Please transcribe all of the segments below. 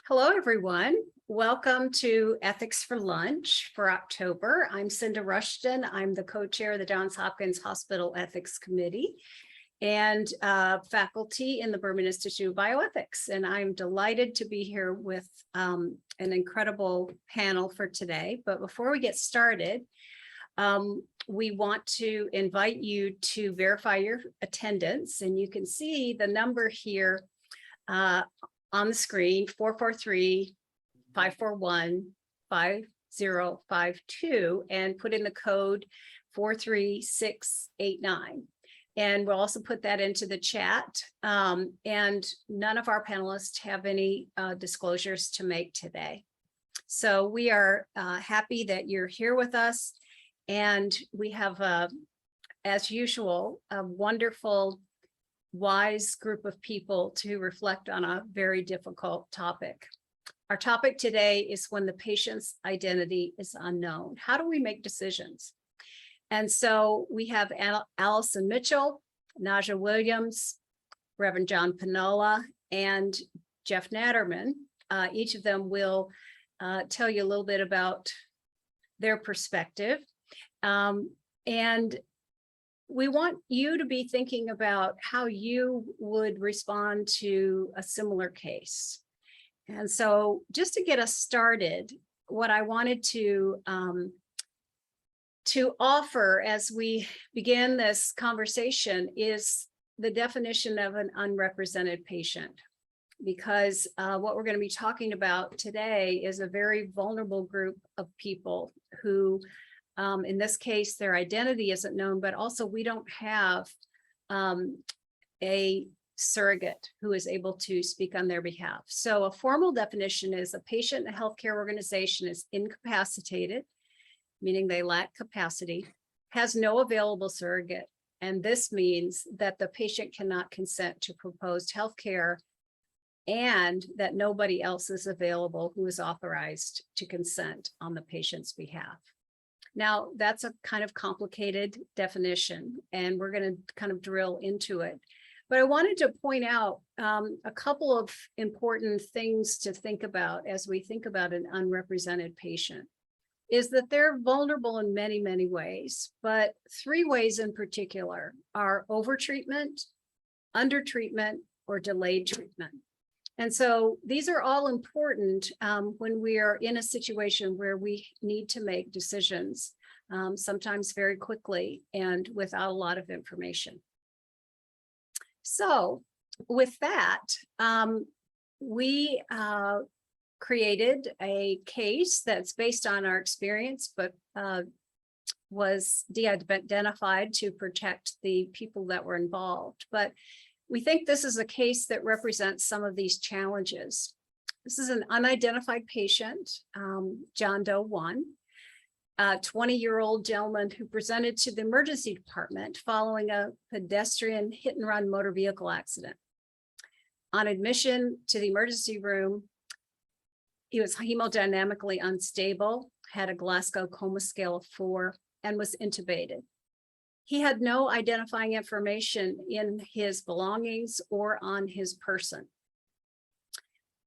Hello, everyone. Welcome to Ethics for Lunch for October. I'm Cinda Rushton. I'm the co-chair of the Johns Hopkins Hospital Ethics Committee and faculty in the Berman Institute of Bioethics. And I'm delighted to be here with an incredible panel for today. But before we get started, we want to invite you to verify your attendance. And you can see the number here on the screen, 443-541-5052, and put in the code 43689. And we'll also put that into the chat. And none of our panelists have any disclosures to make today. So we are happy that you're here with us. And we have, as usual, a wonderful, wise group of people to reflect on a very difficult topic. Our topic today is when the patient's identity is unknown. How do we make decisions? And so we have Allison Mitchell, Naja Williams, Reverend John Panola, and Jeff Natterman. Each of them will tell you a little bit about their perspective. And we want you to be thinking about how you would respond to a similar case. And so just to get us started, what I wanted to offer as we begin this conversation is the definition of an unrepresented patient, because what we're going to be talking about today is a very vulnerable group of people who in this case, their identity isn't known, but also we don't have a surrogate who is able to speak on their behalf. So a formal definition is a patient in a healthcare organization is incapacitated, meaning they lack capacity, has no available surrogate. And this means that the patient cannot consent to proposed healthcare and that nobody else is available who is authorized to consent on the patient's behalf. Now, that's a kind of complicated definition, and we're going to kind of drill into it. But I wanted to point out a couple of important things to think about as we think about an unrepresented patient, is that they're vulnerable in many, many ways, but three ways in particular are overtreatment, undertreatment, or delayed treatment. And so these are all important when we are in a situation where we need to make decisions, sometimes very quickly and without a lot of information. So with that, we created a case that's based on our experience, but was de-identified to protect the people that were involved. But we think this is a case that represents some of these challenges. This is an unidentified patient, John Doe 1, a 20-year-old gentleman who presented to the emergency department following a pedestrian hit-and-run motor vehicle accident. On admission to the emergency room, he was hemodynamically unstable, had a Glasgow Coma Scale of 4, and was intubated. He had no identifying information in his belongings or on his person.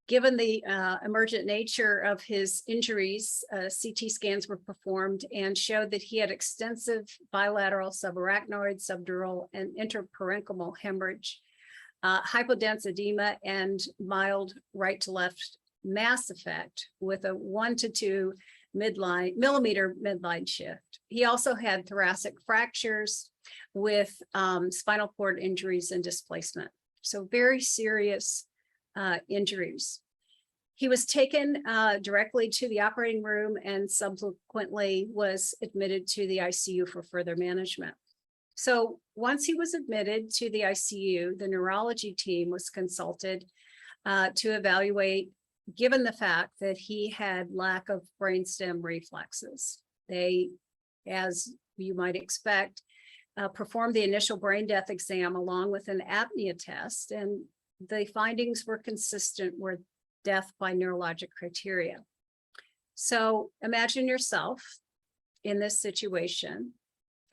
Given the emergent nature of his injuries, CT scans were performed and showed that he had extensive bilateral subarachnoid, subdural, and interparenchymal hemorrhage, hypodense edema, and mild right to left mass effect with a 1 to 2 millimeter midline shift. He also had thoracic fractures with spinal cord injuries and displacement. So very serious injuries. He was taken directly to the operating room and subsequently was admitted to the ICU for further management. So once he was admitted to the ICU, the neurology team was consulted to evaluate, given the fact that he had lack of brainstem reflexes. They, as you might expect, performed the initial brain death exam along with an apnea test, and the findings were consistent with death by neurologic criteria. So imagine yourself in this situation,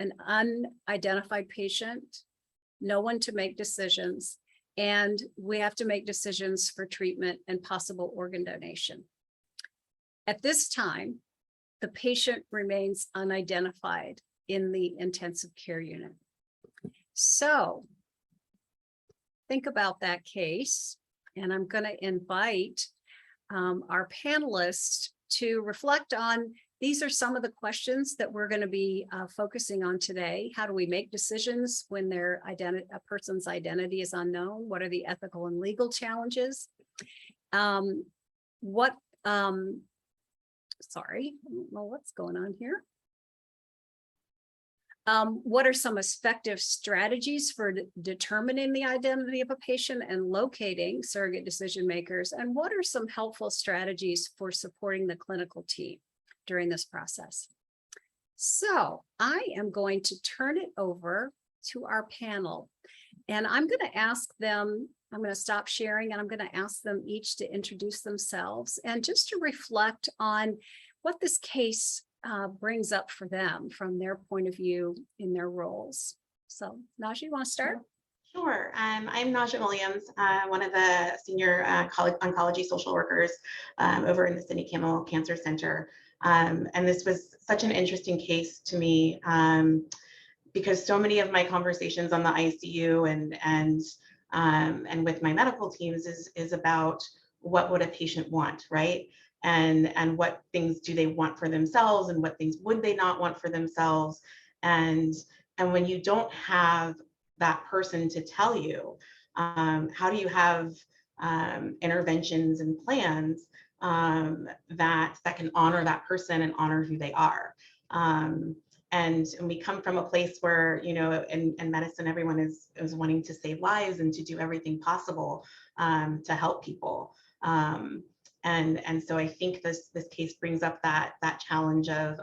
an unidentified patient, no one to make decisions, and we have to make decisions for treatment and possible organ donation. At this time, the patient remains unidentified in the intensive care unit. So think about that case, and I'm going to invite our panelists to reflect on. These are some of the questions that we're going to be focusing on today. How do we make decisions when a person's identity is unknown? What are the ethical and legal challenges? Sorry, I don't know what's going on here. What are some effective strategies for determining the identity of a patient and locating surrogate decision makers? And what are some helpful strategies for supporting the clinical team during this process? So I am going to turn it over to our panel, and I'm going to ask them, I'm going to stop sharing, and I'm going to ask them each to introduce themselves and just to reflect on what this case brings up for them from their point of view in their roles. So Najee, you want to start? Sure. I'm Najee Williams, one of the senior oncology social workers over in the Sidney Kimmel Cancer Center. And this was such an interesting case to me because so many of my conversations on the ICU and with my medical teams is about what would a patient want, right? And what things do they want for themselves, and what things would they not want for themselves. And when you don't have that person to tell you, how do you have interventions and plans that can honor that person and honor who they are? And we come from a place where, you know, in medicine, everyone is wanting to save lives and to do everything possible to help people. And so I think this case brings up that challenge of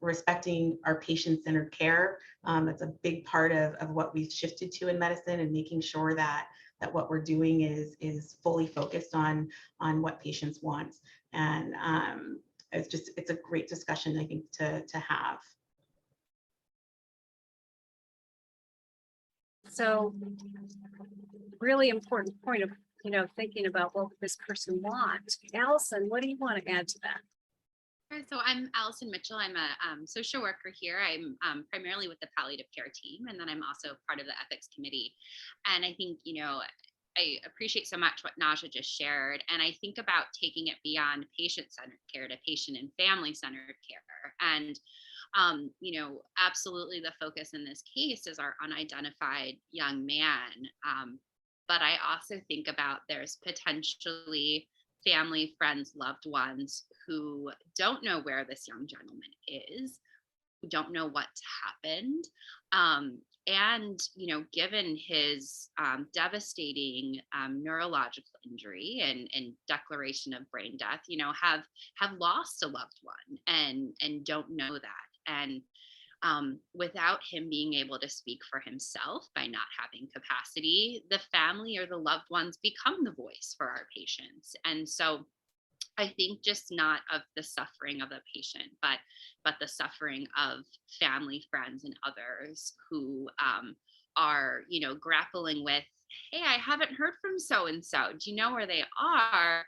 respecting our patient-centered care. That's a big part of what we've shifted to in medicine, and making sure that what we're doing is fully focused on what patients want. And it's a great discussion, I think, to have. So really important point of, you know, thinking about what this person wants. Allison, what do you want to add to that? So I'm Allison Mitchell. I'm a social worker here. I'm primarily with the palliative care team, and then I'm also part of the ethics committee. And I think, you know, I appreciate so much what Najee just shared. And I think about taking it beyond patient-centered care to patient and family-centered care. And, you know, absolutely the focus in this case is our unidentified young man. But I also think about there's potentially family, friends, loved ones who don't know where this young gentleman is, who don't know what's happened. And, you know, given his devastating neurological injury and declaration of brain death, you know, have lost a loved one and don't know that. And without him being able to speak for himself by not having capacity, the family or the loved ones become the voice for our patients. And so I think just not of the suffering of the patient, but the suffering of family, friends, and others who are, you know, grappling with, hey, I haven't heard from so-and-so. Do you know where they are?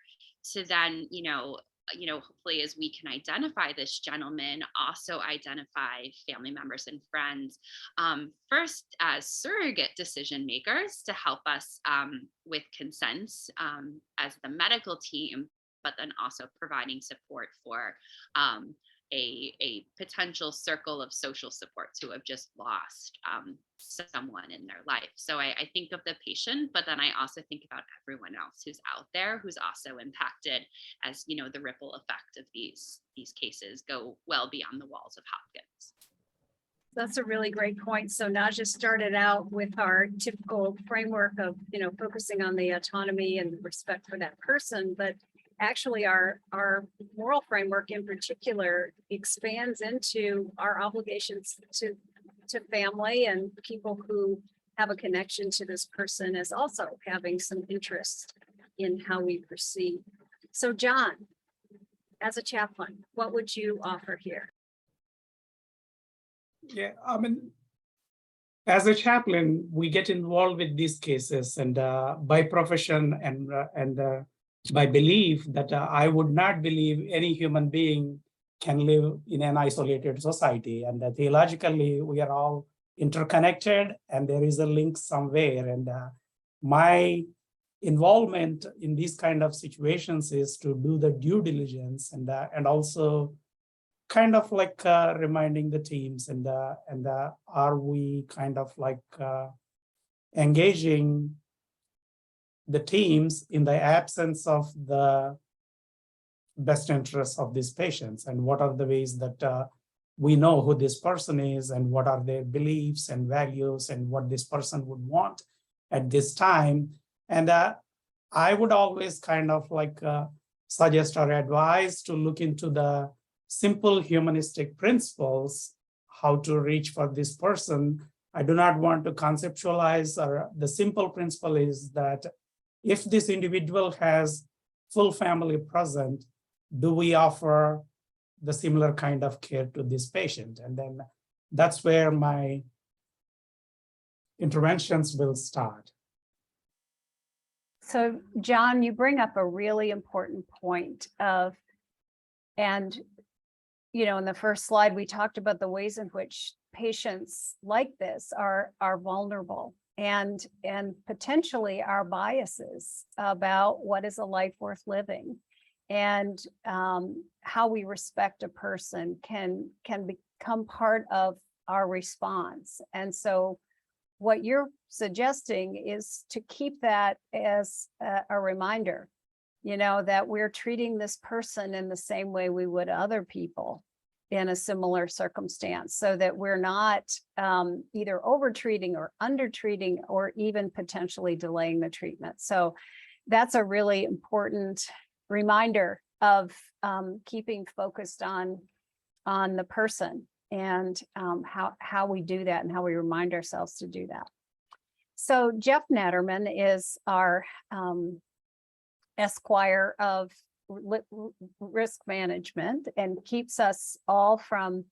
To then, you know, hopefully as we can identify this gentleman, also identify family members and friends, first as surrogate decision makers to help us with consents as the medical team, but then also providing support for a potential circle of social supports who have just lost someone in their life. So I think of the patient, but then I also think about everyone else who's out there who's also impacted, as you know, the ripple effect of these cases go well beyond the walls of Hopkins. That's a really great point. So Najee started out with our typical framework of, you know, focusing on the autonomy and respect for that person, but actually our moral framework in particular expands into our obligations to family and people who have a connection to this person as also having some interest in how we proceed. So John, as a chaplain, what would you offer here? Yeah, I mean, as a chaplain, we get involved with these cases, and by profession and by belief that I would not believe any human being can live in an isolated society, and that theologically we are all interconnected, and there is a link somewhere. And my involvement in these kind of situations is to do the due diligence and also kind of like reminding the teams and are we kind of like engaging the teams in the absence of the best interests of these patients, and what are the ways that we know who this person is and what are their beliefs and values and what this person would want at this time. And I would always kind of like suggest or advise to look into the simple humanistic principles, how to reach for this person. I do not want to conceptualize, or the simple principle is that if this individual has full family present, do we offer the similar kind of care to this patient? And then that's where my interventions will start. So, John, you bring up a really important point and in the first slide, we talked about the ways in which patients like this are vulnerable and potentially our biases about what is a life worth living, and how we respect a person can become part of our response. And so what you're suggesting is to keep that as a reminder, that we're treating this person in the same way we would other people in a similar circumstance, so that we're not either over-treating or under-treating or even potentially delaying the treatment. So that's a really important reminder of keeping focused on the person and how we do that and how we remind ourselves to do that. So Jeff Natterman is our Esquire of risk management and keeps us all from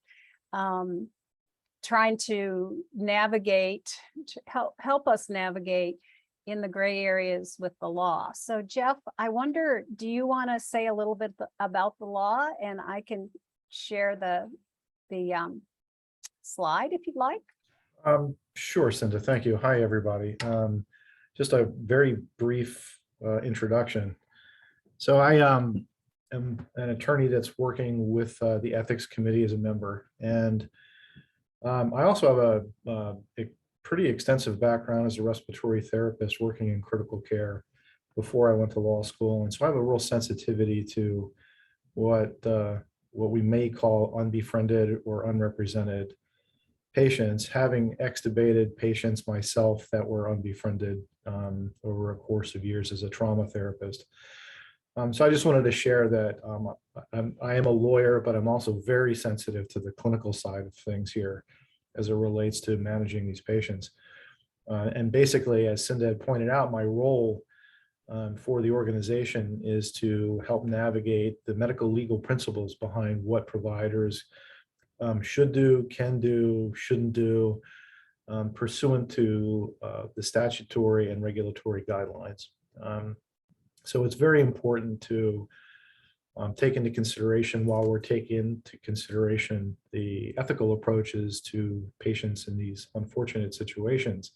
trying to navigate, to help us navigate in the gray areas with the law. So Jeff, I wonder, do you want to say a little bit about the law, and I can share the slide if you'd like? Sure, Cinda, thank you. Hi, everybody. Just a very brief introduction. So I am an attorney that's working with the ethics committee as a member. And I also have a pretty extensive background as a respiratory therapist working in critical care before I went to law school. And so I have a real sensitivity to what we may call unbefriended or unrepresented patients, having extubated patients myself that were unbefriended over a course of years as a trauma therapist. So I just wanted to share that I am a lawyer, but I'm also very sensitive to the clinical side of things here as it relates to managing these patients. And basically, as Cinda had pointed out, my role for the organization is to help navigate the medical legal principles behind what providers should do, can do, shouldn't do, pursuant to the statutory and regulatory guidelines. So it's very important to take into consideration, while we're taking into consideration the ethical approaches to patients in these unfortunate situations,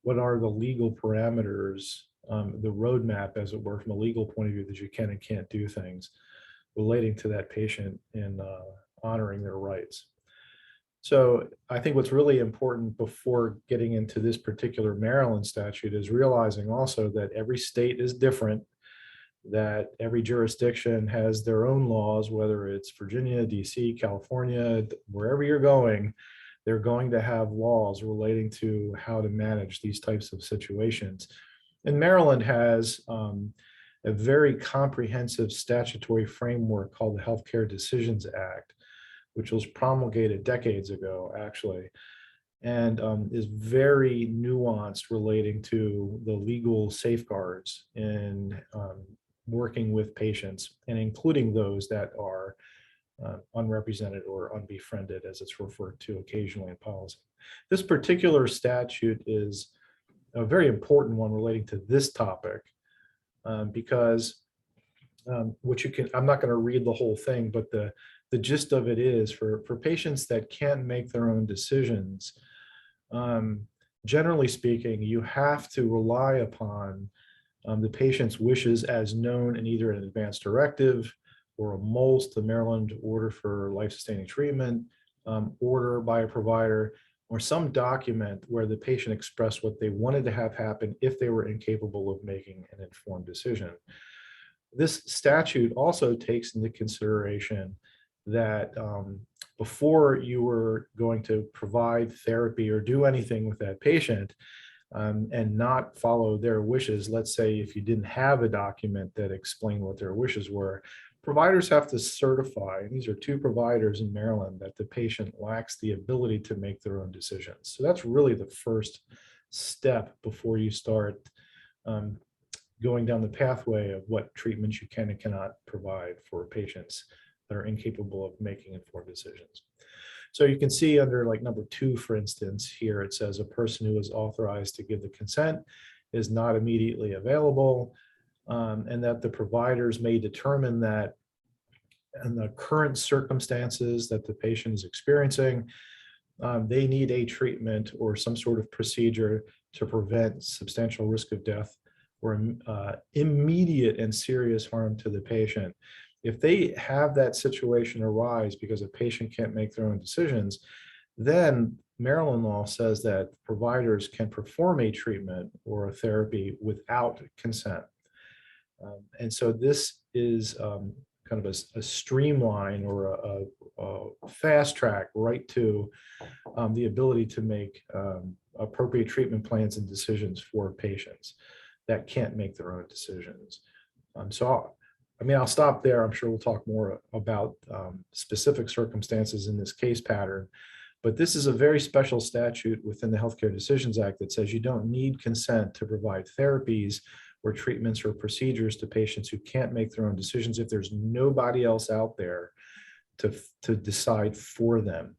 what are the legal parameters, the roadmap, as it were, from a legal point of view, that you can and can't do things relating to that patient and honoring their rights. So I think what's really important before getting into this particular Maryland statute is realizing also that every state is different, that every jurisdiction has their own laws, whether it's Virginia, DC, California, wherever you're going, they're going to have laws relating to how to manage these types of situations. And Maryland has a very comprehensive statutory framework called the Healthcare Decisions Act, which was promulgated decades ago, actually, and is very nuanced relating to the legal safeguards in working with patients, and including those that are unrepresented or unbefriended, as it's referred to occasionally in policy. This particular statute is a very important one relating to this topic because which you can, I'm not going to read the whole thing, but the gist of it is for patients that can't make their own decisions, generally speaking, you have to rely upon the patient's wishes as known in either an advance directive or a MOLST, the Maryland Order for Life-Sustaining Treatment, order by a provider, or some document where the patient expressed what they wanted to have happen if they were incapable of making an informed decision. This statute also takes into consideration that before you were going to provide therapy or do anything with that patient and not follow their wishes, let's say if you didn't have a document that explained what their wishes were, providers have to certify, and these are 2 providers in Maryland, that the patient lacks the ability to make their own decisions. So that's really the first step before you start going down the pathway of what treatments you can and cannot provide for patients that are incapable of making informed decisions. So you can see under like number 2, for instance, here it says a person who is authorized to give the consent is not immediately available, and that the providers may determine that in the current circumstances that the patient is experiencing, they need a treatment or some sort of procedure to prevent substantial risk of death or immediate and serious harm to the patient. If they have that situation arise because a patient can't make their own decisions, then Maryland law says that providers can perform a treatment or a therapy without consent. And so this is kind of a streamline or a fast track right to the ability to make appropriate treatment plans and decisions for patients that can't make their own decisions. I'll stop there. I'm sure we'll talk more about specific circumstances in this case pattern, but this is a very special statute within the Healthcare Decisions Act that says you don't need consent to provide therapies or treatments or procedures to patients who can't make their own decisions if there's nobody else out there to decide for them.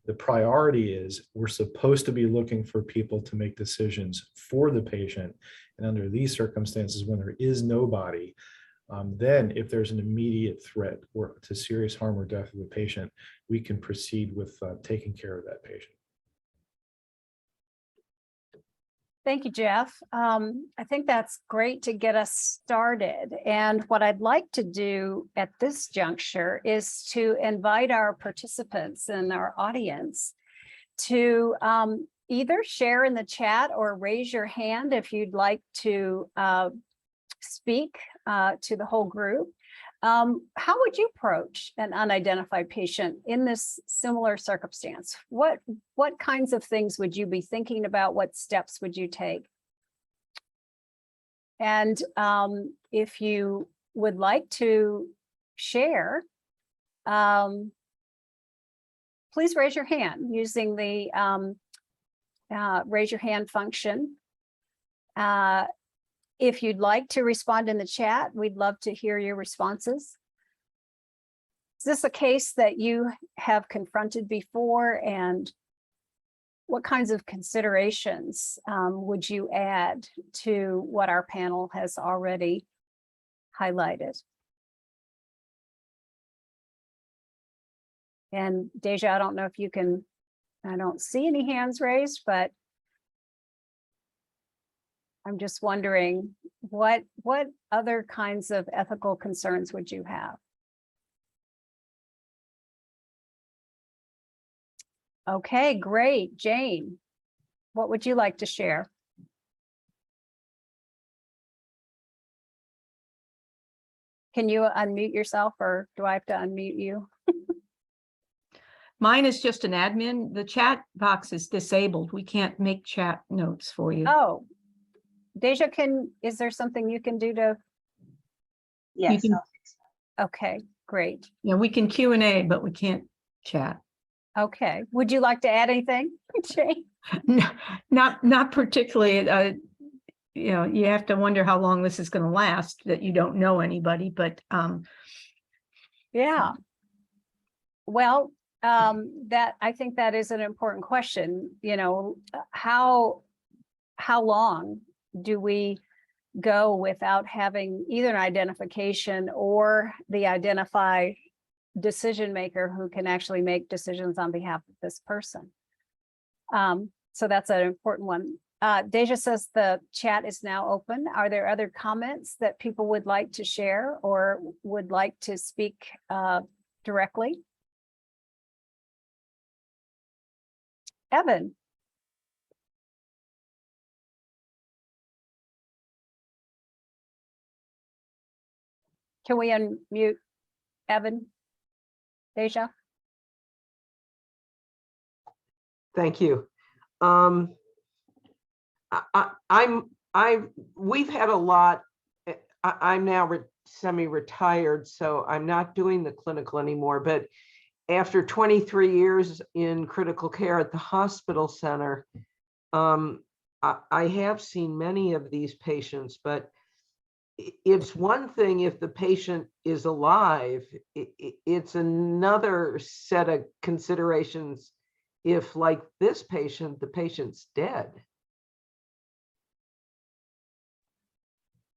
The priority is we're supposed to be looking for people to make decisions for the patient. And under these circumstances, when there is nobody, then if there's an immediate threat or to serious harm or death of the patient, we can proceed with taking care of that patient. Thank you, Jeff. I think that's great to get us started. And what I'd like to do at this juncture is to invite our participants and our audience to either share in the chat or raise your hand if you'd like to speak to the whole group. How would you approach an unidentified patient in this similar circumstance? What kinds of things would you be thinking about? What steps would you take? And if you would like to share, please raise your hand using the raise your hand function. If you'd like to respond in the chat, we'd love to hear your responses. Is this a case that you have confronted before, and what kinds of considerations would you add to what our panel has already highlighted? And Deja, I don't know if you can, I don't see any hands raised, but I'm just wondering what other kinds of ethical concerns would you have? Okay, great. Jane, what would you like to share? Can you unmute yourself, or do I have to unmute you? Mine is just an admin. The chat box is disabled. We can't make chat notes for you. Oh, Deja, is there something you can do to? Yes. Okay, great. Yeah, we can Q&A, but we can't chat. Okay, would you like to add anything, Jane? Not particularly. You have to wonder how long this is going to last, that you don't know anybody, but yeah. Well, that I think that is an important question. You know, how long do we go without having either an identification or the identified decision maker who can actually make decisions on behalf of this person? So that's an important one. Deja says the chat is now open. Are there other comments that people would like to share or would like to speak directly? Evan. Can we unmute Evan? Deja? Thank you. We've had a lot. I'm now semi-retired, so I'm not doing the clinical anymore, but after 23 years in critical care at the hospital center, I have seen many of these patients, but it's one thing if the patient is alive, it's another set of considerations if, like this patient, the patient's dead.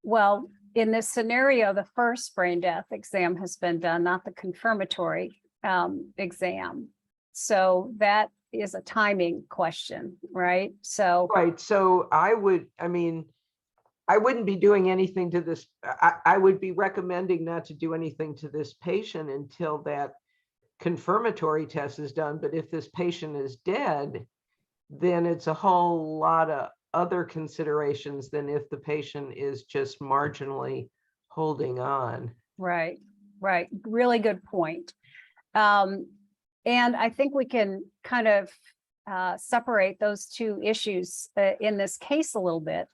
Well, in this scenario, the first brain death exam has been done, not the confirmatory exam. So that is a timing question, right? So Right. So I wouldn't be doing anything to this. I would be recommending not to do anything to this patient until that confirmatory test is done. But if this patient is dead, then it's a whole lot of other considerations than if the patient is just marginally holding on. right. Really good point. And I think we can kind of separate those two issues in this case a little bit.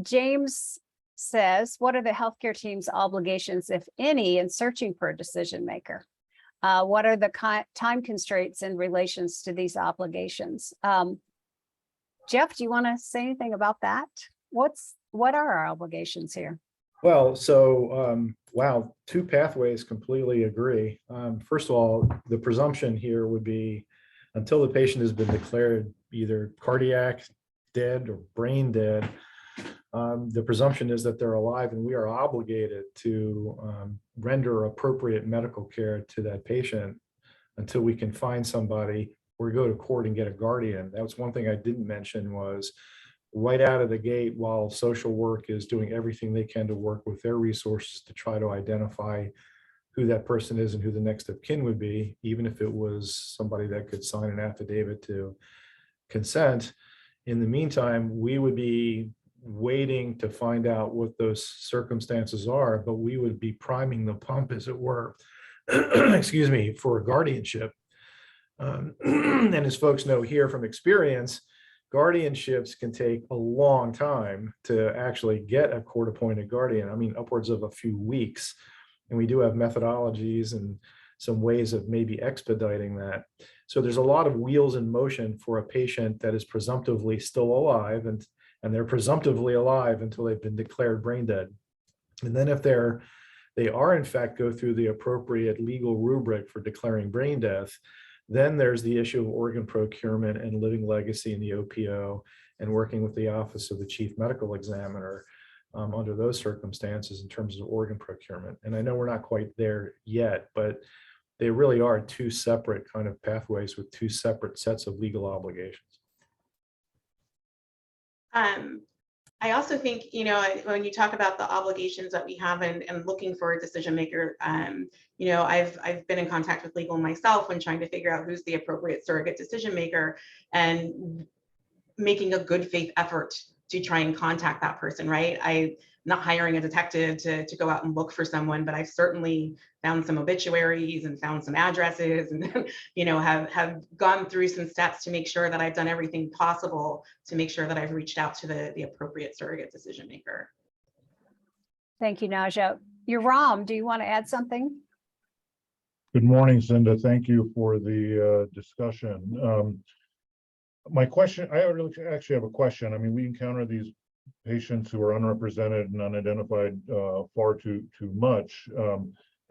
James says, what are the healthcare team's obligations, if any, in searching for a decision maker? What are the time constraints in relations to these obligations? Jeff, do you want to say anything about that? What are our obligations here? Well, so, wow, two pathways, completely agree. First of all, the presumption here would be until the patient has been declared either cardiac dead or brain dead, the presumption is that they're alive, and we are obligated to render appropriate medical care to that patient until we can find somebody or go to court and get a guardian. That was one thing I didn't mention, was right out of the gate, while social work is doing everything they can to work with their resources to try to identify who that person is and who the next of kin would be, even if it was somebody that could sign an affidavit to consent. In the meantime, we would be waiting to find out what those circumstances are, but we would be priming the pump, as it were, excuse me, for a guardianship. And as folks know here from experience, guardianships can take a long time to actually get a court-appointed guardian. I mean, upwards of a few weeks. And we do have methodologies and some ways of maybe expediting that. So there's a lot of wheels in motion for a patient that is presumptively still alive, and they're presumptively alive until they've been declared brain dead. And then if they are in fact go through the appropriate legal rubric for declaring brain death, then there's the issue of organ procurement and living legacy in the OPO, and working with the Office of the Chief Medical Examiner under those circumstances in terms of organ procurement. And I know we're not quite there yet, but they really are two separate kind of pathways with two separate sets of legal obligations. I also think, you know, when you talk about the obligations that we have and looking for a decision maker, you know, I've been in contact with legal myself when trying to figure out who's the appropriate surrogate decision maker, and making a good faith effort to try and contact that person, right? I'm not hiring a detective to go out and look for someone, but I've certainly found some obituaries and found some addresses, and you know, have gone through some steps to make sure that I've done everything possible to make sure that I've reached out to the appropriate surrogate decision maker. Thank you, Naja. Yoram, do you want to add something? Good morning, Cinda. Thank you for the discussion. My question, I actually have a question. I mean, we encounter these patients who are unrepresented and unidentified far too much.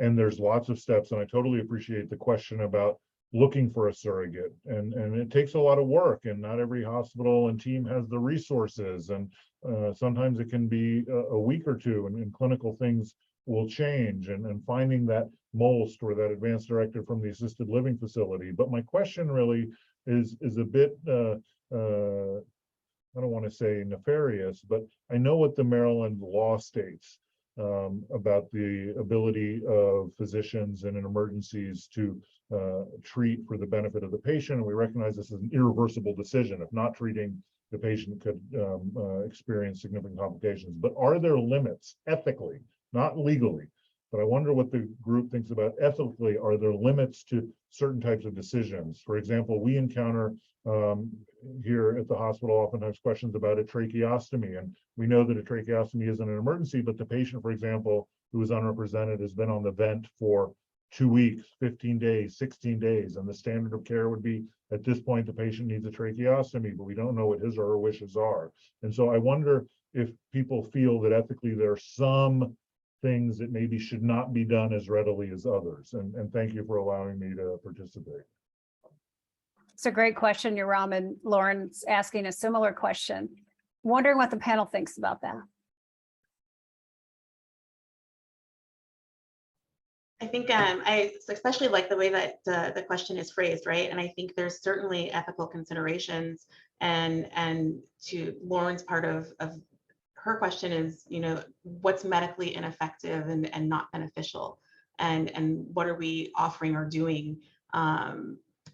and there's lots of steps, and I totally appreciate the question about looking for a surrogate, and it takes a lot of work, and not every hospital and team has the resources, and sometimes it can be a week or two, and clinical things will change, and finding that MOLST or that advanced directive from the assisted living facility. But my question really is a bit I don't want to say nefarious, but I know what the Maryland law states about the ability of physicians and in emergencies to treat for the benefit of the patient. And we recognize this as an irreversible decision. If not treating, the patient could experience significant complications. But are there limits ethically, not legally? But I wonder what the group thinks about ethically. Are there limits to certain types of decisions? For example, we encounter here at the hospital oftentimes questions about a tracheostomy, and we know that a tracheostomy isn't an emergency, but the patient, for example, who is unrepresented, has been on the vent for 2 weeks, 15 days, 16 days, and the standard of care would be at this point the patient needs a tracheostomy, but we don't know what his or her wishes are. And so I wonder if people feel that ethically there are some things that maybe should not be done as readily as others. And thank you for allowing me to participate. It's a great question, Yoram, and Lauren's asking a similar question. Wondering what the panel thinks about that. I think I especially like the way that the question is phrased, right? And I think there's certainly ethical considerations, and to Lauren's part of her question is, you know, what's medically ineffective and not beneficial, and what are we offering or doing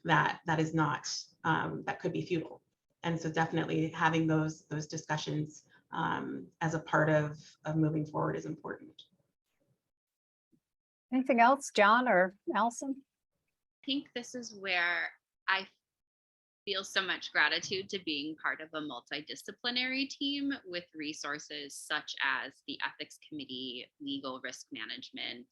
that is not that could be futile. And so definitely having those discussions as a part of moving forward is important. Anything else, John or Allison? I think this is where I feel so much gratitude to being part of a multidisciplinary team with resources such as the ethics committee, legal risk management,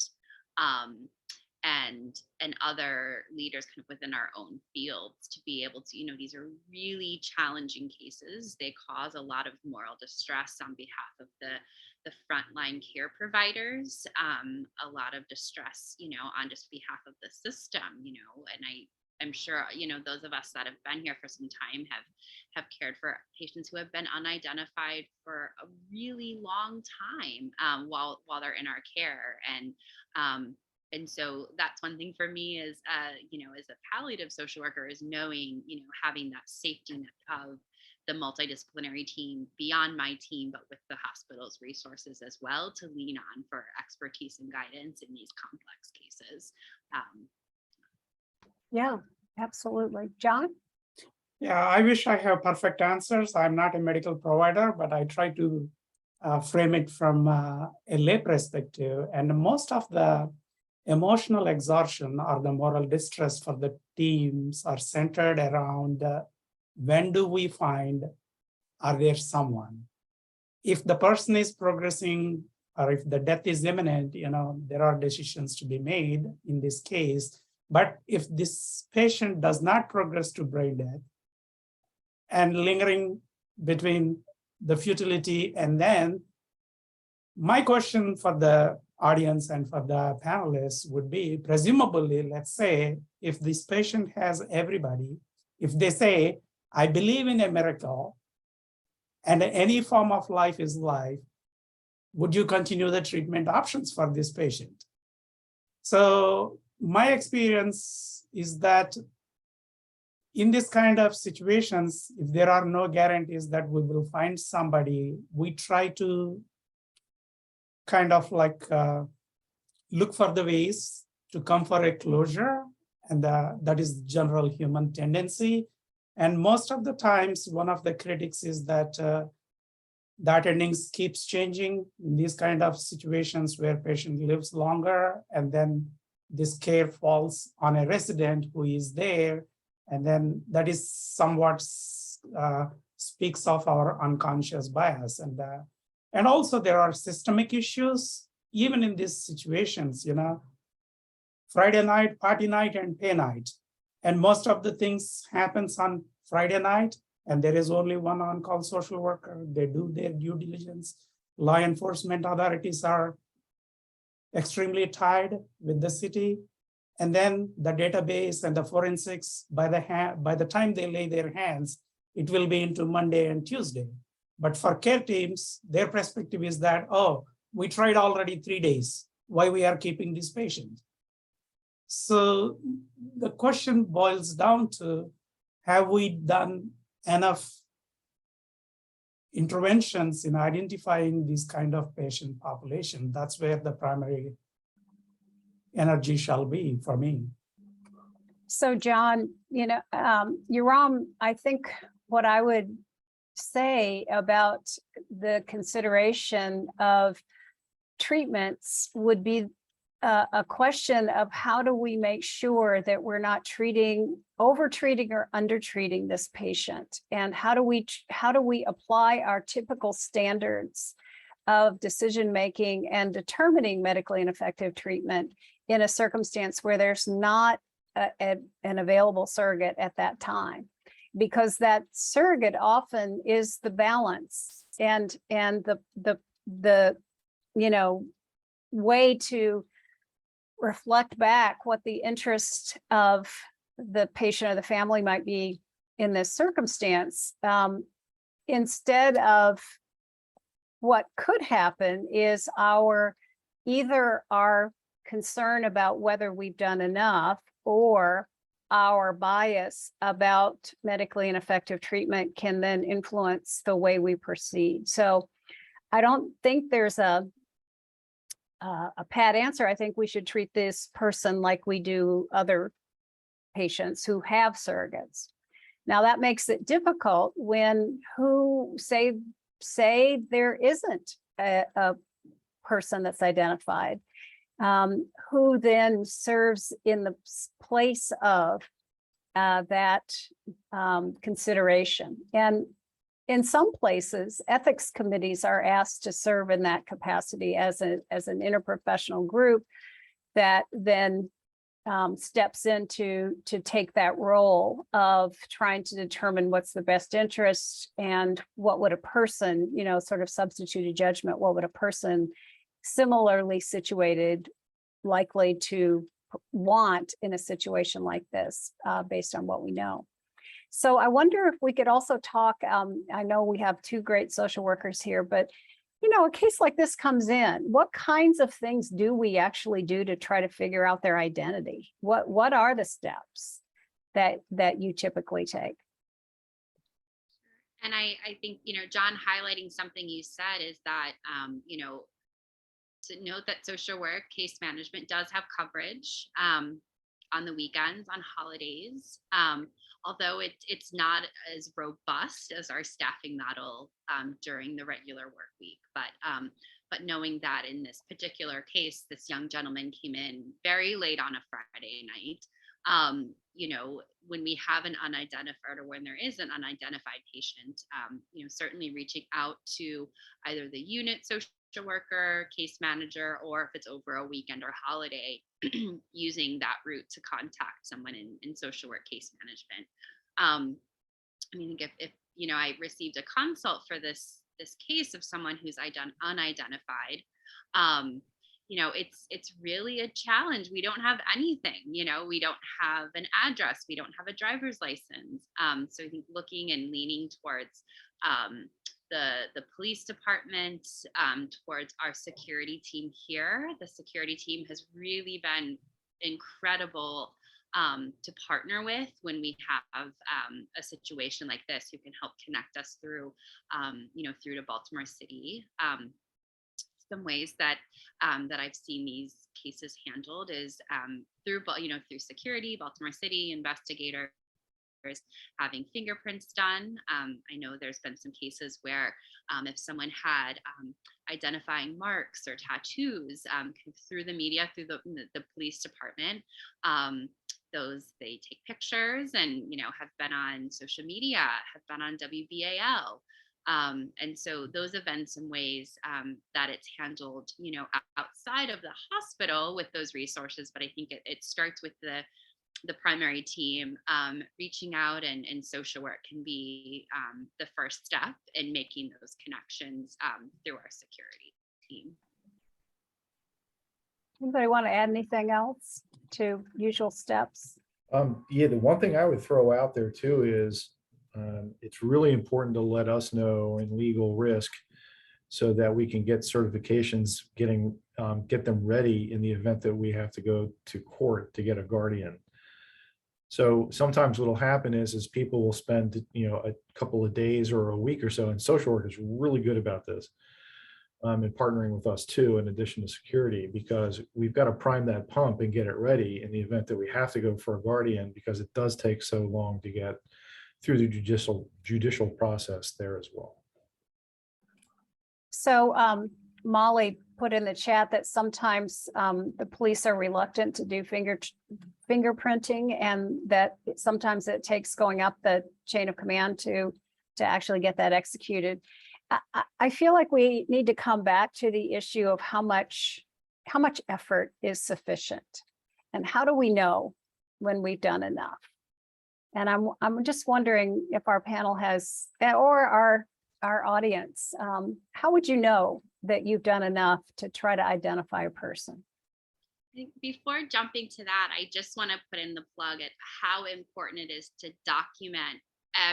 and other leaders kind of within our own fields to be able to, you know, these are really challenging cases. They cause a lot of moral distress on behalf of the frontline care providers, a lot of distress, you know, on just behalf of the system, you know, and I'm sure, you know, those of us that have been here for some time have cared for patients who have been unidentified for a really long time while they're in our care. And so that's one thing for me is, you know, as a palliative social worker, is knowing, you know, having that safety net of the multidisciplinary team beyond my team, but with the hospital's resources as well to lean on for expertise and guidance in these complex cases. Yeah, absolutely. John? Yeah, I wish I have perfect answers. I'm not a medical provider, but I try to frame it from a lay perspective. And most of the emotional exhaustion or the moral distress for the teams are centered around when do we find, are there someone? If the person is progressing or if the death is imminent, you know, there are decisions to be made in this case. But if this patient does not progress to brain death and lingering between the futility, and then my question for the audience and for the panelists would be, presumably, let's say, if this patient has everybody, if they say, I believe in a miracle and any form of life is life, would you continue the treatment options for this patient? So my experience is that in this kind of situations, if there are no guarantees that we will find somebody, we try to kind of like look for the ways to come for a closure, and that is general human tendency. And most of the times, one of the critics is that that endings keeps changing in these kind of situations where patient lives longer, and then this care falls on a resident who is there, and then that is somewhat speaks of our unconscious bias. And also there are systemic issues, even in these situations, you know, Friday night, party night, and pay night. And most of the things happens on Friday night, and there is only one on-call social worker. They do their due diligence. Law enforcement authorities are extremely tied with the city. And then the database and the forensics, by the time they lay their hands, it will be into Monday and Tuesday. But for care teams, their perspective is that, oh, we tried already 3 days. Why we are keeping this patient? So the question boils down to, have we done enough interventions in identifying this kind of patient population? That's where the primary energy shall be for me. So John, Yoram, I think what I would say about the consideration of treatments would be a question of how do we make sure that we're not over-treating or under-treating this patient? And how do we apply our typical standards of decision-making and determining medically ineffective treatment in a circumstance where there's not an available surrogate at that time? Because that surrogate often is the balance and the way to reflect back what the interest of the patient or the family might be in this circumstance, instead of what could happen is either our concern about whether we've done enough or our bias about medically ineffective treatment can then influence the way we proceed. So I don't think there's a pat answer. I think we should treat this person like we do other patients who have surrogates. Now that makes it difficult when say there isn't a person that's identified, who then serves in the place of that consideration. And in some places, ethics committees are asked to serve in that capacity as an interprofessional group that then steps in to take that role of trying to determine what's the best interest and what would a person, sort of substituted judgment, what would a person similarly situated likely to want in a situation like this, based on what we know. So I wonder if we could also talk, I know we have two great social workers here, but a case like this comes in, what kinds of things do we actually do to try to figure out their identity? What are the steps that you typically take? And I think, John, highlighting something you said is that, to note that social work case management does have coverage on the weekends, on holidays, although it's not as robust as our staffing model during the regular work week. But knowing that in this particular case, this young gentleman came in very late on a Friday night, when we have an unidentified, or when there is an unidentified patient, certainly reaching out to either the unit social worker, case manager, or if it's over a weekend or holiday, using that route to contact someone in social work case management. If I received a consult for this case of someone who's unidentified, it's really a challenge. We don't have anything, we don't have an address, we don't have a driver's license. So I think looking and leaning towards the police department, towards our security team here. The security team has really been incredible to partner with when we have a situation like this, who can help connect us through, through to Baltimore City. Some ways that I've seen these cases handled is through security, Baltimore City investigators having fingerprints done. I know there's been some cases where if someone had identifying marks or tattoos through the media, through the police department, they take pictures and have been on social media, have been on WBAL. And so those have been some ways that it's handled, outside of the hospital with those resources. But I think it starts with the primary team reaching out, and social work can be the first step in making those connections through our security team. Anybody want to add anything else to usual steps? Yeah, the one thing I would throw out there too is it's really important to let us know in legal risk so that we can get certifications, get them ready in the event that we have to go to court to get a guardian. So sometimes what'll happen is people will spend, a couple of days or a week or so, and social work is really good about this. And partnering with us too, in addition to security, because we've got to prime that pump and get it ready in the event that we have to go for a guardian, because it does take so long to get through the judicial process there as well. So Molly put in the chat that sometimes the police are reluctant to do fingerprinting, and that sometimes it takes going up the chain of command to actually get that executed. I feel like we need to come back to the issue of how much effort is sufficient, and how do we know when we've done enough? And I'm just wondering if our panel has, or our audience, how would you know that you've done enough to try to identify a person? Before jumping to that, I just want to put in the plug at how important it is to document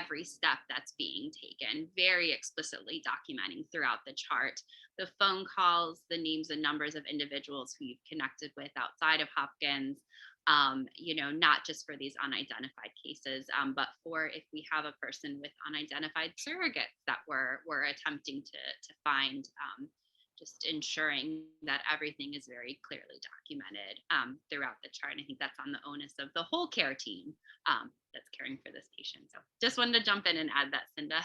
every step that's being taken, very explicitly documenting throughout the chart, the phone calls, the names and numbers of individuals who you've connected with outside of Hopkins, not just for these unidentified cases, but for if we have a person with unidentified surrogates that we're attempting to find, just ensuring that everything is very clearly documented throughout the chart. And I think that's on the onus of the whole care team that's caring for this patient. So just wanted to jump in and add that, Cinda.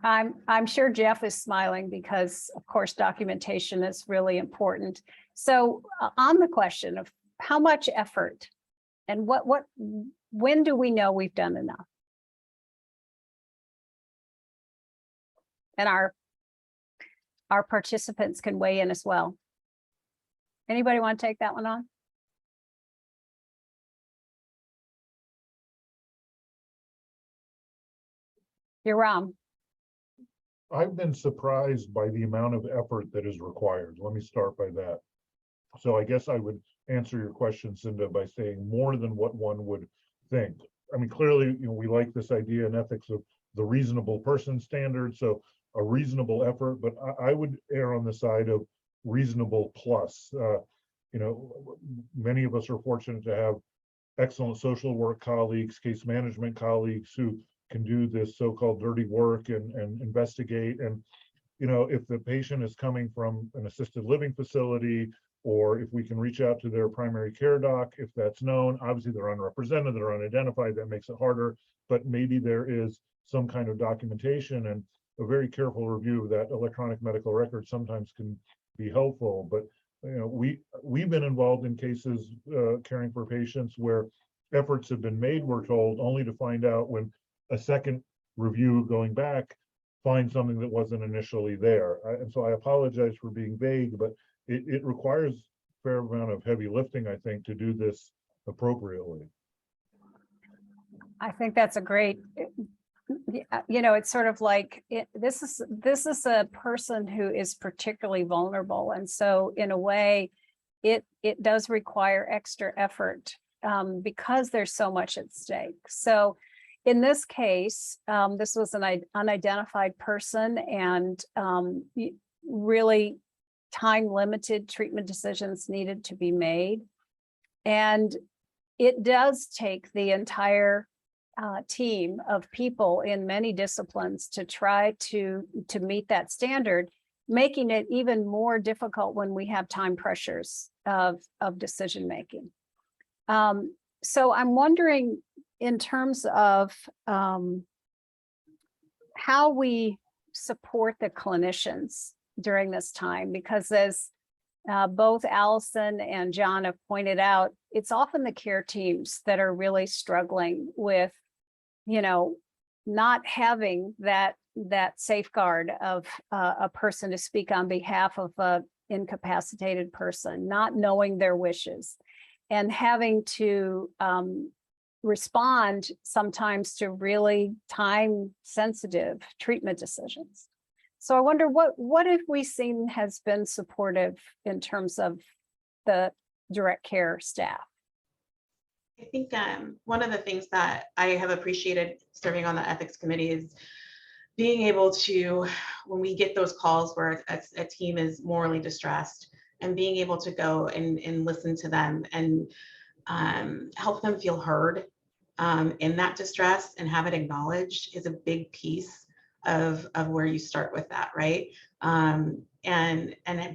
I'm sure Jeff is smiling because, of course, documentation is really important. So on the question of how much effort and when do we know we've done enough? And our participants can weigh in as well. Anybody want to take that one on? You're wrong. I've been surprised by the amount of effort that is required. Let me start by that. So I guess I would answer your question, Cinda, by saying more than what one would think. I mean, clearly, we like this idea in ethics of the reasonable person standard. So a reasonable effort, but I would err on the side of reasonable plus. Many of us are fortunate to have excellent social work colleagues, case management colleagues who can do this so-called dirty work and investigate. And, if the patient is coming from an assisted living facility, or if we can reach out to their primary care doc, if that's known, obviously they're unrepresented, they're unidentified, that makes it harder, but maybe there is some kind of documentation, and a very careful review of that electronic medical record sometimes can be helpful. But we've been involved in cases caring for patients where efforts have been made, we're told, only to find out when a second review going back finds something that wasn't initially there. And so I apologize for being vague, but it requires a fair amount of heavy lifting, I think, to do this appropriately. I think that's a great, it's sort of like this is a person who is particularly vulnerable, and so in a way it does require extra effort because there's so much at stake. So in this case, this was an unidentified person, and really time limited treatment decisions needed to be made, and it does take the entire team of people in many disciplines to try to meet that standard, making it even more difficult when we have time pressures of decision making. So I'm wondering, in terms of how we support the clinicians during this time, because as both Allison and John have pointed out, it's often the care teams that are really struggling with not having that safeguard of a person to speak on behalf of a incapacitated person, not knowing their wishes, and having to respond sometimes to really time sensitive treatment decisions. So I wonder what have we seen has been supportive in terms of the direct care staff? I think one of the things that I have appreciated serving on the ethics committee is being able to, when we get those calls where a team is morally distressed, and being able to go and listen to them and help them feel heard in that distress and have it acknowledged is a big piece of where you start with that, right? And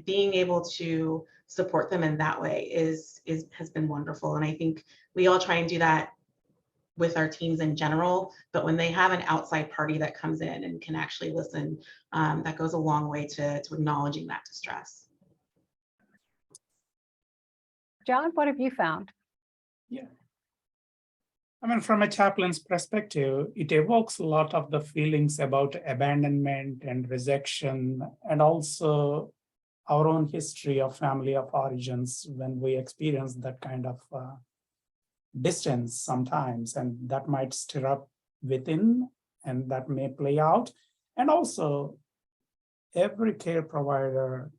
being able to support them in that way has been wonderful. And I think we all try and do that with our teams in general, but when they have an outside party that comes in and can actually listen, that goes a long way to acknowledging that distress. John, what have you found? Yeah. I mean, from a chaplain's perspective, it evokes a lot of the feelings about abandonment and rejection, and also our own history of family of origins when we experience that kind of distance sometimes, and that might stir up within, and that may play out. And also, every care provider,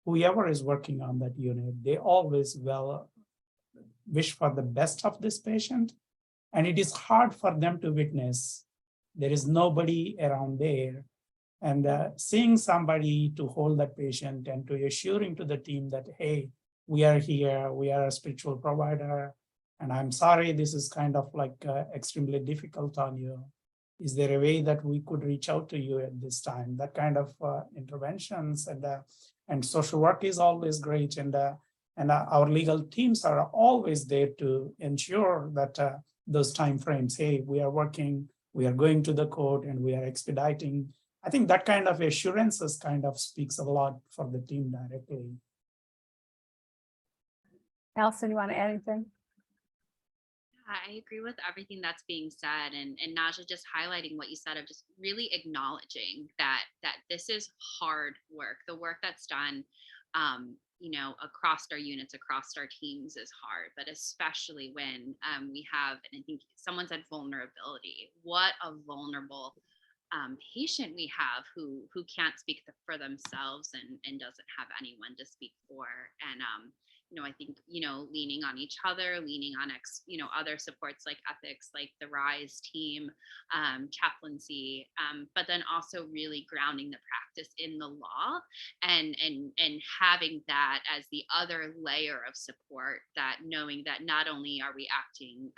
whoever is working on that unit, they always wish for the best of this patient. And it is hard for them to witness. There is nobody around there. And seeing somebody to hold that patient and to assuring to the team that, hey, we are here, we are a spiritual provider, and I'm sorry, this is kind of like extremely difficult on you. Is there a way that we could reach out to you at this time? That kind of interventions and social work is always great. And our legal teams are always there to ensure that those timeframes, hey, we are working, we are going to the court, and we are expediting. I think that kind of assurances kind of speaks a lot for the team directly. Allison, you want to add anything? I agree with everything that's being said, and Naja, just highlighting what you said of just really acknowledging that this is hard work. The work that's done, you know, across our units, across our teams is hard, but especially when we have, and I think someone said vulnerability. What a vulnerable patient we have who can't speak for themselves and doesn't have anyone to speak for. And you know, I think, you know, leaning on each other, leaning on other supports like ethics, like the RISE team, chaplaincy, but then also really grounding the practice in the law and having that as the other layer of support, that knowing that not only are we acting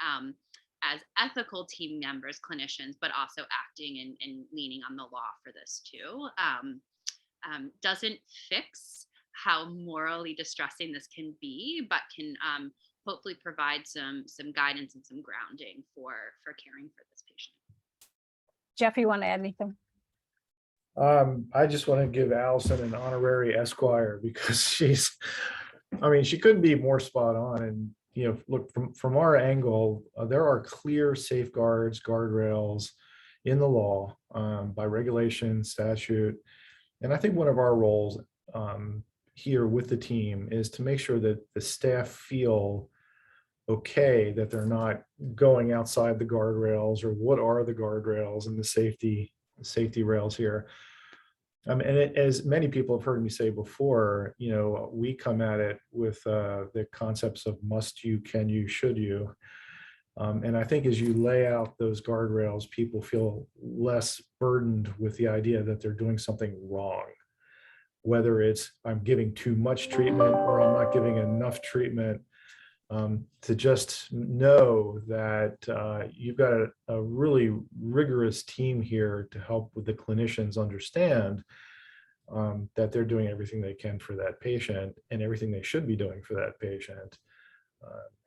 as ethical team members, clinicians, but also acting and leaning on the law for this too, doesn't fix how morally distressing this can be, but can hopefully provide some guidance and some grounding for caring for this patient. Jeff, you want to add anything? I just want to give Allison an honorary Esquire because she couldn't be more spot on. And, you know, look, from our angle, there are clear safeguards, guardrails in the law by regulation, statute. And I think one of our roles here with the team is to make sure that the staff feel okay, that they're not going outside the guardrails, or what are the guardrails and the safety rails here. And as many people have heard me say before, you know, we come at it with the concepts of must you, can you, should you. And I think as you lay out those guardrails, people feel less burdened with the idea that they're doing something wrong. Whether it's I'm giving too much treatment or I'm not giving enough treatment, to just know that you've got a really rigorous team here to help with the clinicians understand that they're doing everything they can for that patient and everything they should be doing for that patient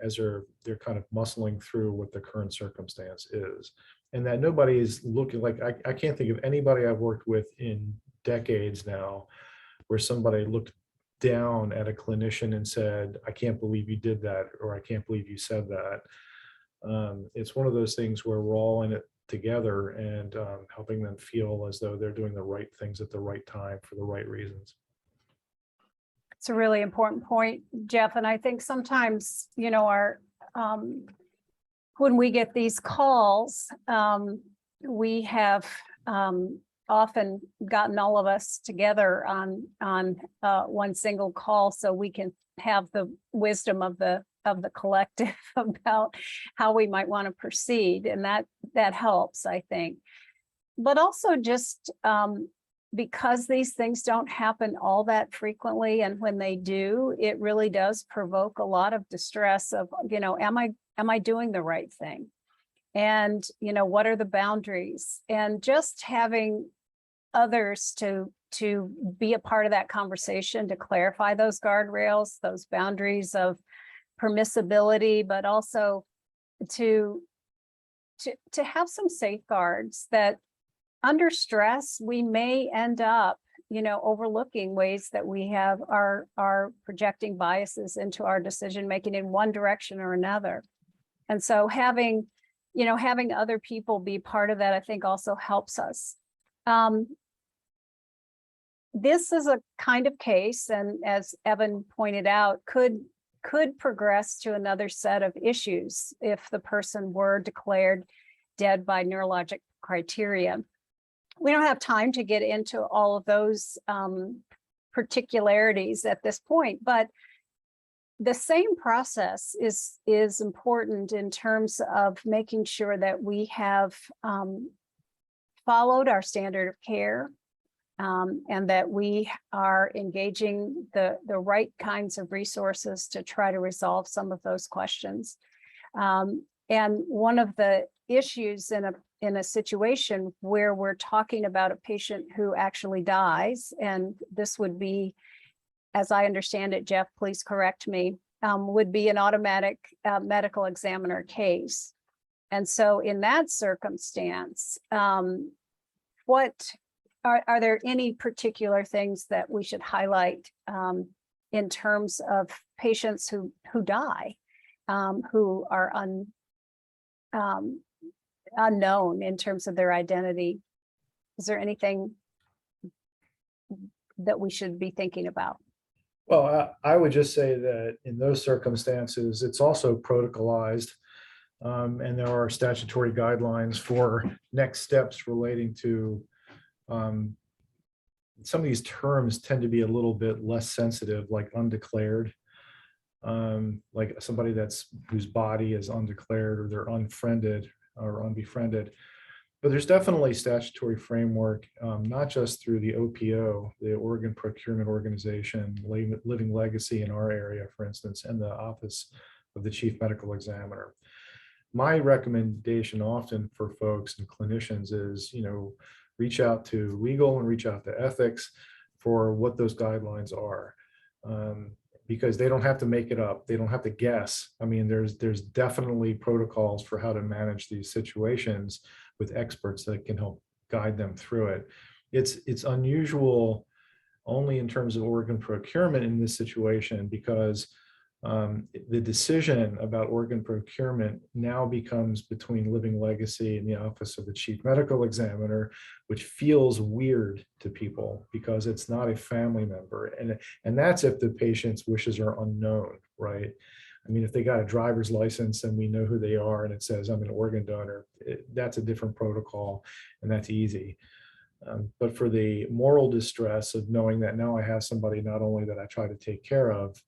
as they're kind of muscling through what the current circumstance is. And that nobody is looking like, I can't think of anybody I've worked with in decades now where somebody looked down at a clinician and said, I can't believe you did that, or I can't believe you said that. It's one of those things where we're all in it together and helping them feel as though they're doing the right things at the right time for the right reasons. It's a really important point, Jeff. And I think sometimes, you know, when we get these calls, we have often gotten all of us together on one single call so we can have the wisdom of the collective about how we might want to proceed, and that helps, I think. But also just because these things don't happen all that frequently, and when they do, it really does provoke a lot of distress of, am I doing the right thing? And, what are the boundaries? And just having others to be a part of that conversation, to clarify those guardrails, those boundaries of permissibility, but also to have some safeguards that under stress, we may end up, overlooking ways that we are projecting biases into our decision making in one direction or another. And so having other people be part of that, I think also helps us. This is a kind of case, and as Evan pointed out, could progress to another set of issues if the person were declared dead by neurologic criteria. We don't have time to get into all of those particularities at this point, but the same process is important in terms of making sure that we have followed our standard of care, and that we are engaging the right kinds of resources to try to resolve some of those questions. And one of the issues in a situation where we're talking about a patient who actually dies, and this would be, as I understand it, Jeff, please correct me, would be an automatic medical examiner case. And so in that circumstance, what are there any particular things that we should highlight in terms of patients who die, who are unknown in terms of their identity? Is there anything that we should be thinking about? Well, I would just say that in those circumstances, it's also protocolized, and there are statutory guidelines for next steps relating to some of these terms tend to be a little bit less sensitive, like undeclared, like somebody whose body is undeclared, or they're unfriended or unbefriended. But there's definitely statutory framework, not just through the OPO, the Oregon Procurement Organization, Living Legacy in our area, for instance, and the Office of the Chief Medical Examiner. My recommendation often for folks and clinicians is, reach out to legal and reach out to ethics for what those guidelines are, because they don't have to make it up. They don't have to guess. I mean, there's definitely protocols for how to manage these situations with experts that can help guide them through it. It's unusual only in terms of organ procurement in this situation, because the decision about organ procurement now becomes between Living Legacy and the Office of the Chief Medical Examiner, which feels weird to people because it's not a family member. And that's if the patient's wishes are unknown, right? I mean, if they got a driver's license and we know who they are and it says I'm an organ donor, that's a different protocol, and that's easy. But for the moral distress of knowing that now I have somebody not only that I try to take care of,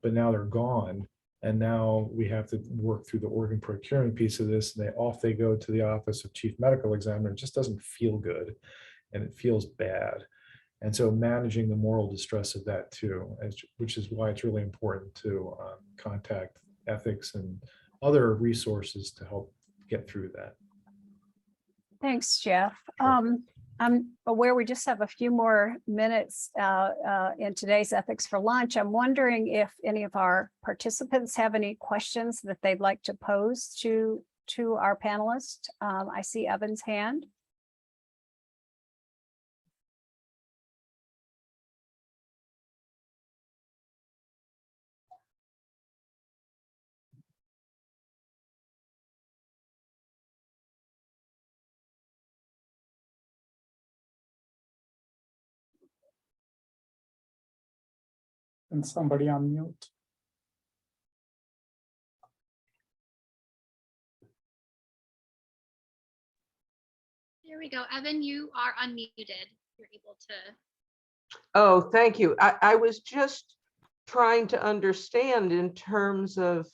but now they're gone, and now we have to work through the organ procurement piece of this, and off they go to the Office of Chief Medical Examiner. It just doesn't feel good, and it feels bad. And so managing the moral distress of that too, which is why it's really important to contact ethics and other resources to help get through that. Thanks, Jeff. I'm aware we just have a few more minutes in today's Ethics for Lunch. I'm wondering if any of our participants have any questions that they'd like to pose to our panelists. I see Evan's hand. And somebody unmute. There we go. Evan, you are unmuted. You're able to. Oh, thank you. I was just trying to understand in terms of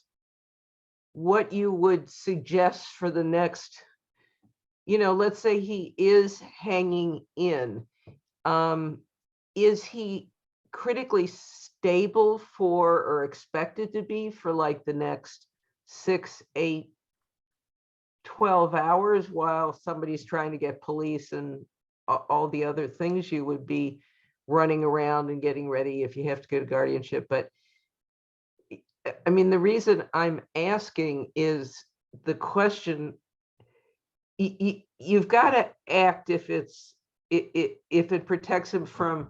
what you would suggest for the next, let's say he is hanging in. Is he critically stable for, or expected to be for, like the next 6, 8, 12 hours while somebody's trying to get police and all the other things you would be running around and getting ready if you have to go to guardianship? But I mean, the reason I'm asking is the question, you've got to act if it protects him from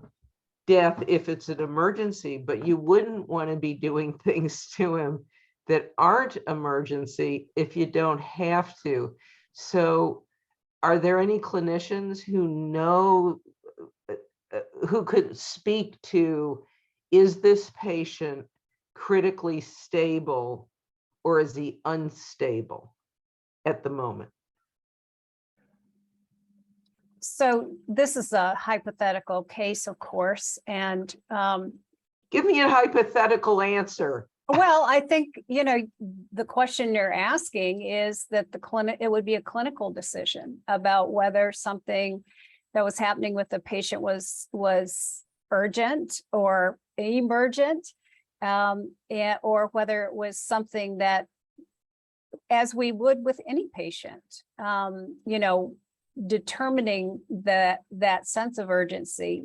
death, if it's an emergency, but you wouldn't want to be doing things to him that aren't emergency if you don't have to. So are there any clinicians who know, who could speak to, is this patient critically stable or is he unstable at the moment? So this is a hypothetical case, of course, and give me a hypothetical answer. well, I think, the question you're asking is that it would be a clinical decision about whether something that was happening with the patient was urgent or emergent, or whether it was something that, as we would with any patient, determining that sense of urgency.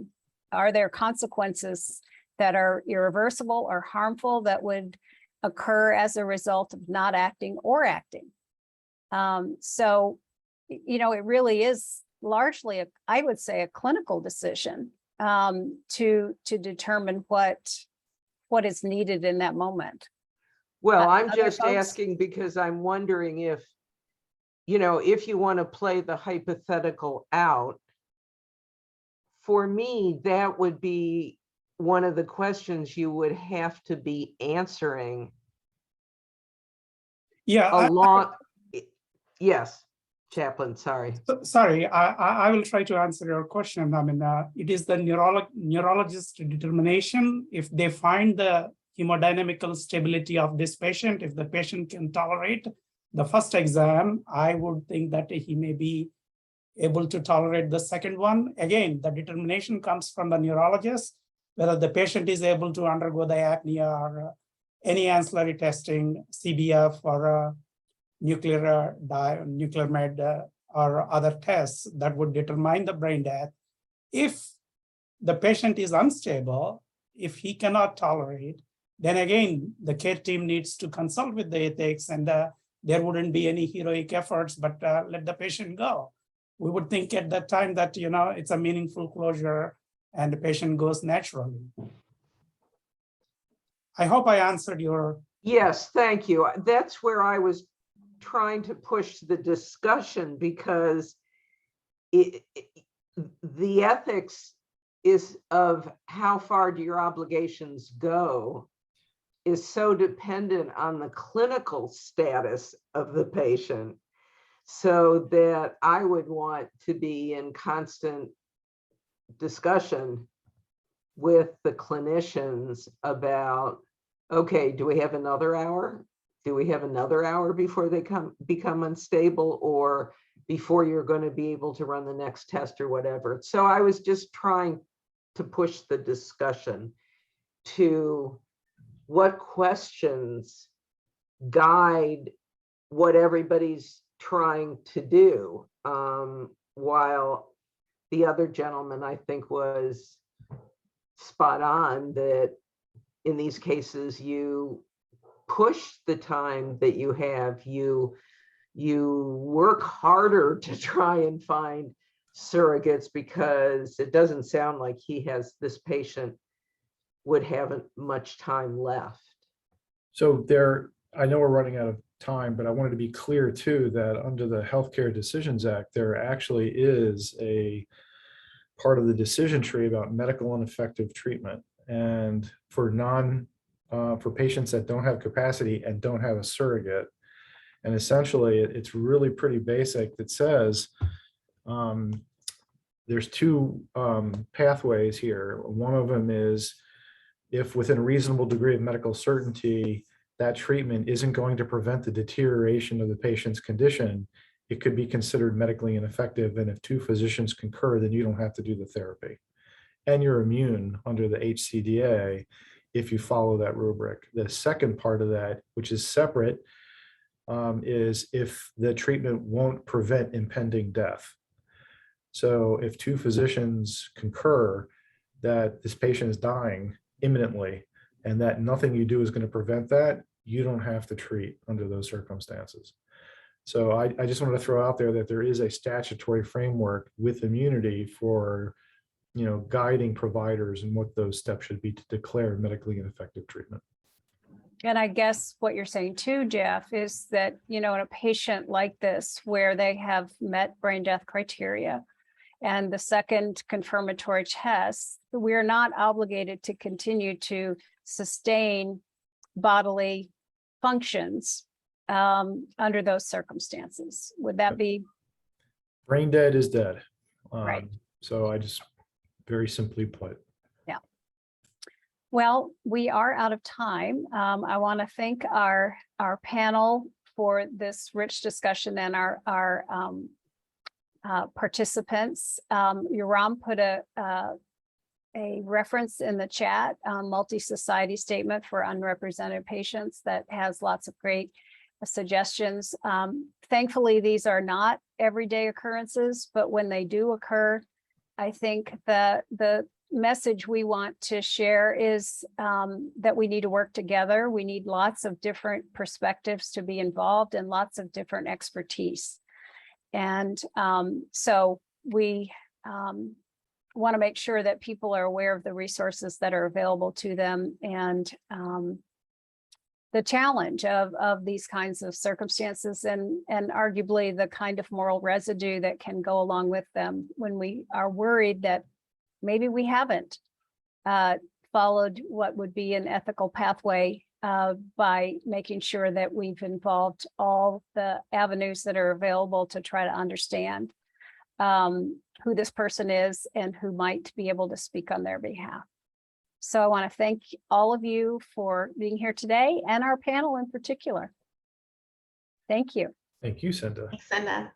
Are there consequences that are irreversible or harmful that would occur as a result of not acting or acting? So, it really is largely, I would say, a clinical decision to determine what is needed in that moment. Well, I'm Other just folks? asking because I'm wondering if you want to play the hypothetical out, for me, that would be one of the questions you would have to be answering Yeah, along. Yes, Chaplain, sorry. sorry, I will try to answer your question. I mean, it is the neurologist determination. If they find the hemodynamical stability of this patient, if the patient can tolerate the first exam, I would think that he may be able to tolerate the second one. Again, the determination comes from the neurologist, whether the patient is able to undergo the apnea or any ancillary testing, CBF or nuclear med or other tests that would determine the brain death. If the patient is unstable, if he cannot tolerate, then again, the care team needs to consult with the ethics, and there wouldn't be any heroic efforts, but let the patient go. We would think at that time that, it's a meaningful closure and the patient goes naturally. I hope I answered your. Yes, thank you. That's where I was trying to push the discussion, because the ethics is of how far do your obligations go is so dependent on the clinical status of the patient, so that I would want to be in constant discussion with the clinicians about, okay, do we have another hour? Do we have another hour before they become unstable, or before you're going to be able to run the next test or whatever? So I was just trying to push the discussion to what questions guide what everybody's trying to do, while the other gentleman, I think, was spot on that in these cases you push the time that you have, you work harder to try and find surrogates, because it doesn't sound like this patient would have much time left. So I know we're running out of time, but I wanted to be clear too that under the Healthcare Decisions Act, there actually is a part of the decision tree about medical and effective treatment. And for patients that don't have capacity and don't have a surrogate, and essentially it's really pretty basic that says There's two pathways here. One of them is if within a reasonable degree of medical certainty, that treatment isn't going to prevent the deterioration of the patient's condition, it could be considered medically ineffective. And if two physicians concur, then you don't have to do the therapy. And you're immune under the HCDA if you follow that rubric. The second part of that, which is separate, is if the treatment won't prevent impending death. So if two physicians concur that this patient is dying imminently and that nothing you do is going to prevent that, you don't have to treat under those circumstances. So I just want to throw out there that there is a statutory framework with immunity for, guiding providers and what those steps should be to declare medically ineffective treatment. And I guess what you're saying too, Jeff, is that, in a patient like this, where they have met brain death criteria and the second confirmatory test, we're not obligated to continue to sustain bodily functions under those circumstances. Would that be? Brain dead is dead. Right. So I just very simply put. Yeah. Well, we are out of time. I want to thank our panel for this rich discussion and our participants. Yoram put a reference in the chat, multi-society statement for unrepresented patients that has lots of great suggestions. Thankfully, these are not everyday occurrences, but when they do occur, I think the message we want to share is that we need to work together. We need lots of different perspectives to be involved and lots of different expertise. And so we want to make sure that people are aware of the resources that are available to them and the challenge of these kinds of circumstances and arguably the kind of moral residue that can go along with them when we are worried that maybe we haven't followed what would be an ethical pathway by making sure that we've involved all the avenues that are available to try to understand who this person is and who might be able to speak on their behalf. So I want to thank all of you for being here today and our panel in particular. Thank you. Thank you, Cinda. Thanks, Cinda.